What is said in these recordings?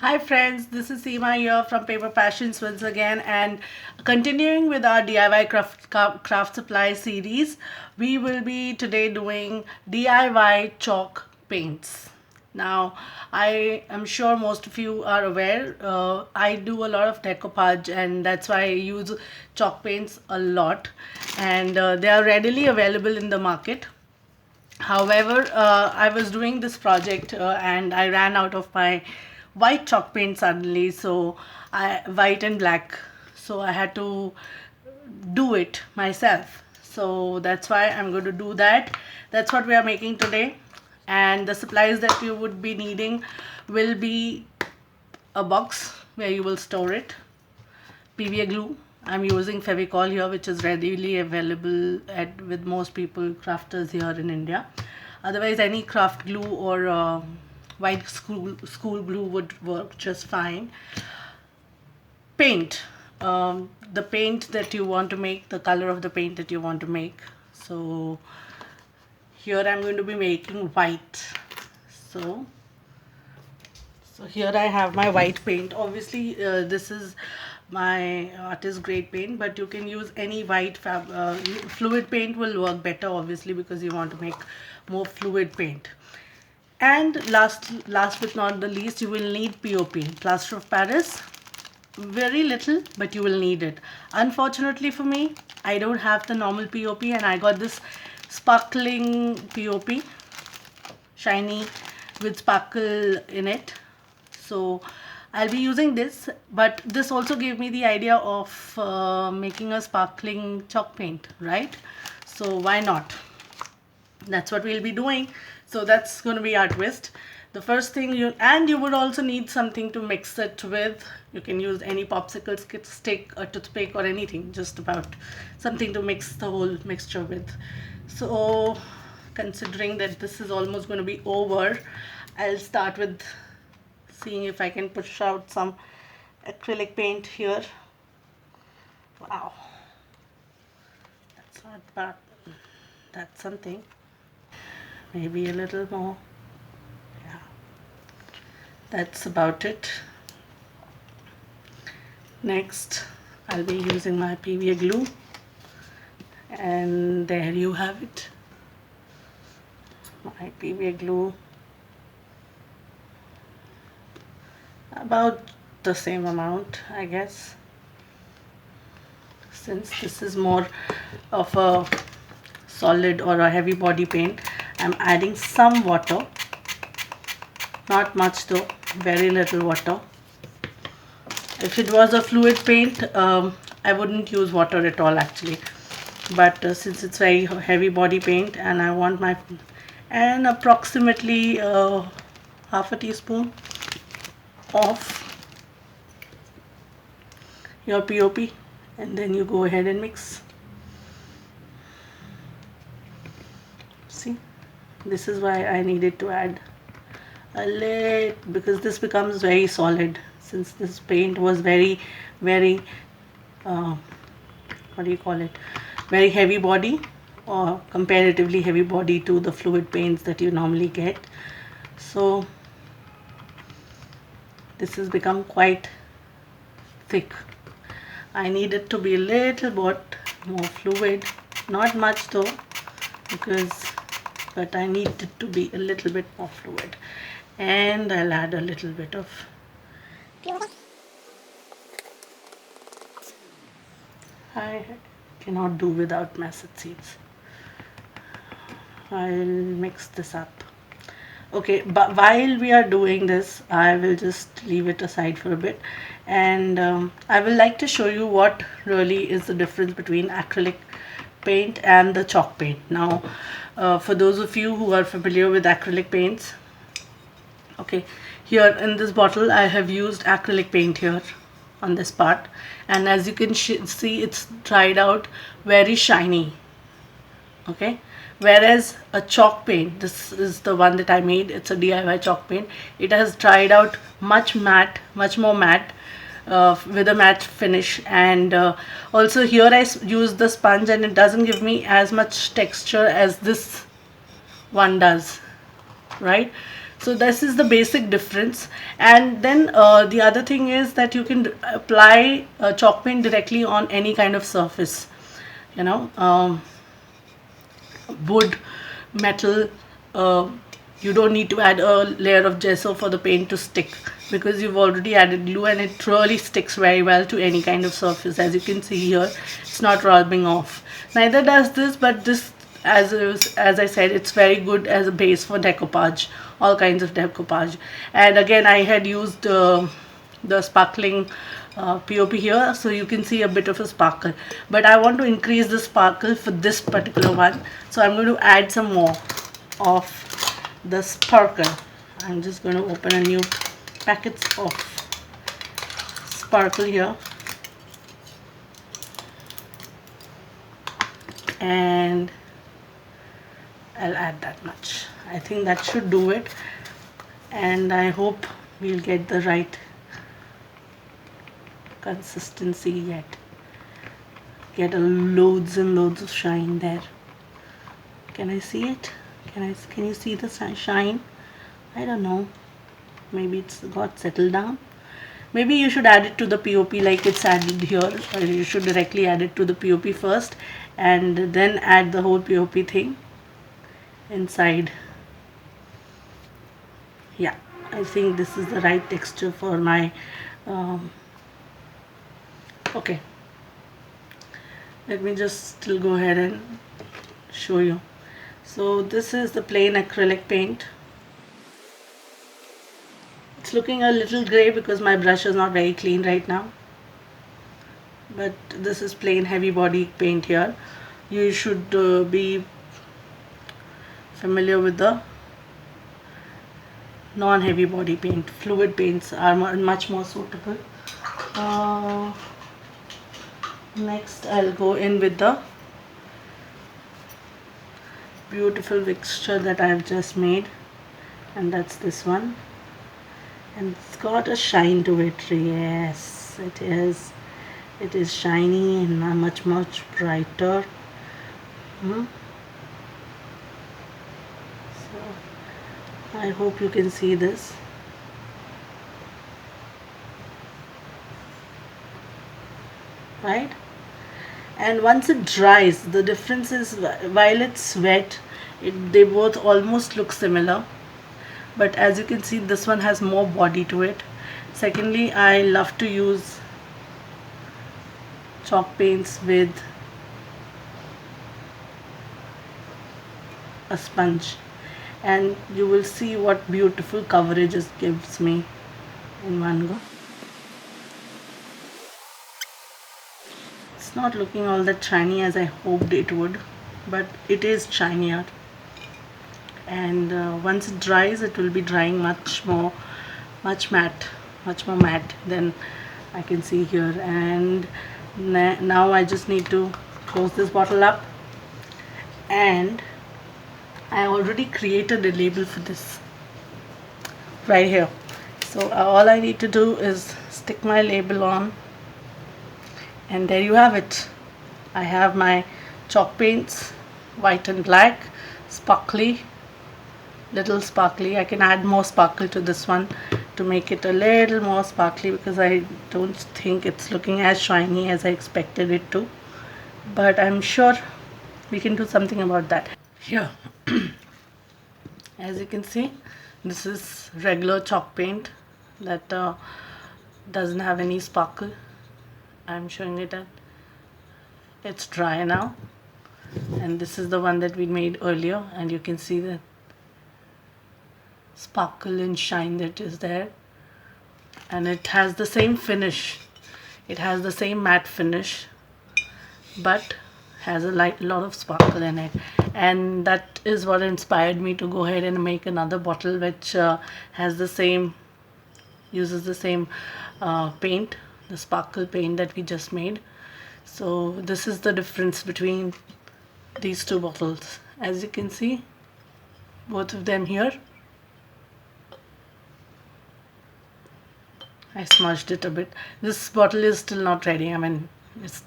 Hi friends, this is Seema here from Paper Passions once again, and continuing with our DIY craft supply series, we will be today doing DIY chalk paints. Now, I am sure most of you are aware, I do a lot of decoupage, and that's why I use chalk paints a lot, and they are readily available in the market. However, I was doing this project and I ran out of my white chalk paint suddenly, so white and black. So I had to do it myself. So that's why I'm going to do that. That's what we are making today. And the supplies that you would be needing will be a box where you will store it, PVA glue. I'm using Fevicol here, which is readily available at with most people crafters here in India. Otherwise, any craft glue or white school glue would work just fine. Paint, the paint that you want to make, the color of the paint that you want to make. So here I'm going to be making white. So So here I have my white paint. Obviously, this is my artist grade paint, but you can use any white fluid paint will work better, obviously, because you want to make more fluid paint. And last but not the least, you will need POP, plaster of Paris. Very little, but you will need it. Unfortunately for me, I don't have the normal POP, and I got this sparkling POP, shiny with sparkle in it. So I'll be using this, but this also gave me the idea of making a sparkling chalk paint, right? So why not? That's what we'll be doing. So that's going to be our twist. The first thing you would also need something to mix it with. You can use any popsicle stick, a toothpick, or anything, just about something to mix the whole mixture with. So considering that this is almost going to be over, I'll start with seeing if I can push out some acrylic paint here. Wow, that's not bad. That's something. Maybe a little more. Yeah, that's about it. Next, I'll be using my PVA glue, and there you have it. My PVA glue, about the same amount, I guess, since this is more of a solid or a heavy body paint. I'm adding some water, not much though, very little water. If it was a fluid paint, I wouldn't use water at all actually, but since it's very heavy body paint and I want my, and approximately half a teaspoon of your POP, and then you go ahead and mix. See, this is why I needed to add a little, because this becomes very solid since this paint was very what do you call it, very heavy body, or comparatively heavy body to the fluid paints that you normally get. So this has become quite thick. I need it to be a little bit more fluid, not much though, but I need it to be a little bit more fluid. And I'll add a little bit of, I cannot do without mustard seeds. I'll mix this up. Okay, but while we are doing this, I will just leave it aside for a bit, and I will like to show you what really is the difference between acrylic paint and the chalk paint. Now, for those of you who are familiar with acrylic paints, okay, here in this bottle I have used acrylic paint here on this part, and as you can see, it's dried out very shiny. Okay, whereas a chalk paint, this is the one that I made, it's a DIY chalk paint, it has dried out much more matte, with a matte finish. And also here I use the sponge, and it doesn't give me as much texture as this one does, right? So this is the basic difference. And then the other thing is that you can apply chalk paint directly on any kind of surface, you know, wood, metal. uh, you don't need to add a layer of gesso for the paint to stick, because you've already added glue and it really sticks very well to any kind of surface. As you can see here, it's not rubbing off. Neither does this, but this, as I said, it's very good as a base for decoupage, all kinds of decoupage. And again, I had used the sparkling POP here, so you can see a bit of a sparkle, but I want to increase the sparkle for this particular one, so I'm going to add some more of the sparkle. I'm just going to open a new packet of sparkle here, and I'll add that much. I think that should do it, and I hope we'll get the right consistency yet. Get loads and loads of shine there. Can I see it? Can you see the shine? I don't know. Maybe it's got settled down. Maybe you should add it to the POP like it's added here, or you should directly add it to the POP first and then add the whole POP thing inside. Yeah, I think this is the right texture for my okay, let me just still go ahead and show you. So this is the plain acrylic paint. It's looking a little gray because my brush is not very clean right now, but this is plain heavy body paint here. You should be familiar with the non-heavy body paint. Fluid paints are much more suitable. Next I'll go in with the beautiful mixture that I've just made, and that's this one, and it's got a shine to it. Yes, it is shiny and much brighter. So I hope you can see this. Right? And once it dries, the difference is, while it's wet, they both almost look similar, but as you can see, this one has more body to it. Secondly, I love to use chalk paints with a sponge, and you will see what beautiful coverage it gives me in one go. Not looking all that shiny as I hoped it would, but it is shinier, and once it dries, it will be drying much more matte than I can see here. And now I just need to close this bottle up, and I already created a label for this right here. So all I need to do is stick my label on, and there you have it. I have my chalk paints, white and black, sparkly, little sparkly. I can add more sparkle to this one to make it a little more sparkly, because I don't think it's looking as shiny as I expected it to, but I'm sure we can do something about that. Here, as you can see, this is regular chalk paint that doesn't have any sparkle. I'm showing it at it's dry now, and this is the one that we made earlier, and you can see the sparkle and shine that is there, and it has the same finish. It has the same matte finish, but has a lot of sparkle in it, and that is what inspired me to go ahead and make another bottle which has the same, uses the same paint, the sparkle paint that we just made. So this is the difference between these two bottles. As you can see, both of them here, I smudged it a bit. This bottle is still not ready. I mean,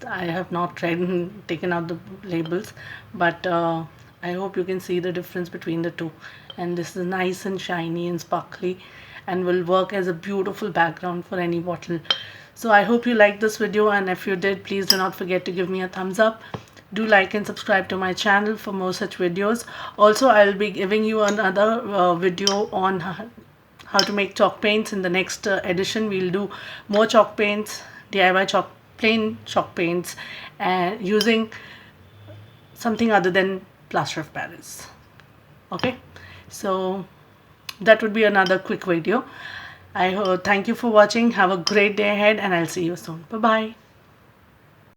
I have not taken out the labels, but I hope you can see the difference between the two. And this is nice and shiny and sparkly and will work as a beautiful background for any bottle. So I hope you liked this video, and if you did, please do not forget to give me a thumbs up. Do like and subscribe to my channel for more such videos. Also, I'll be giving you another video on how to make chalk paints. In the next edition, we'll do more chalk paints, DIY chalk, plain chalk paints, and using something other than plaster of Paris. Okay, so that would be another quick video. I thank you for watching. Have a great day ahead, and I'll see you soon. Bye bye.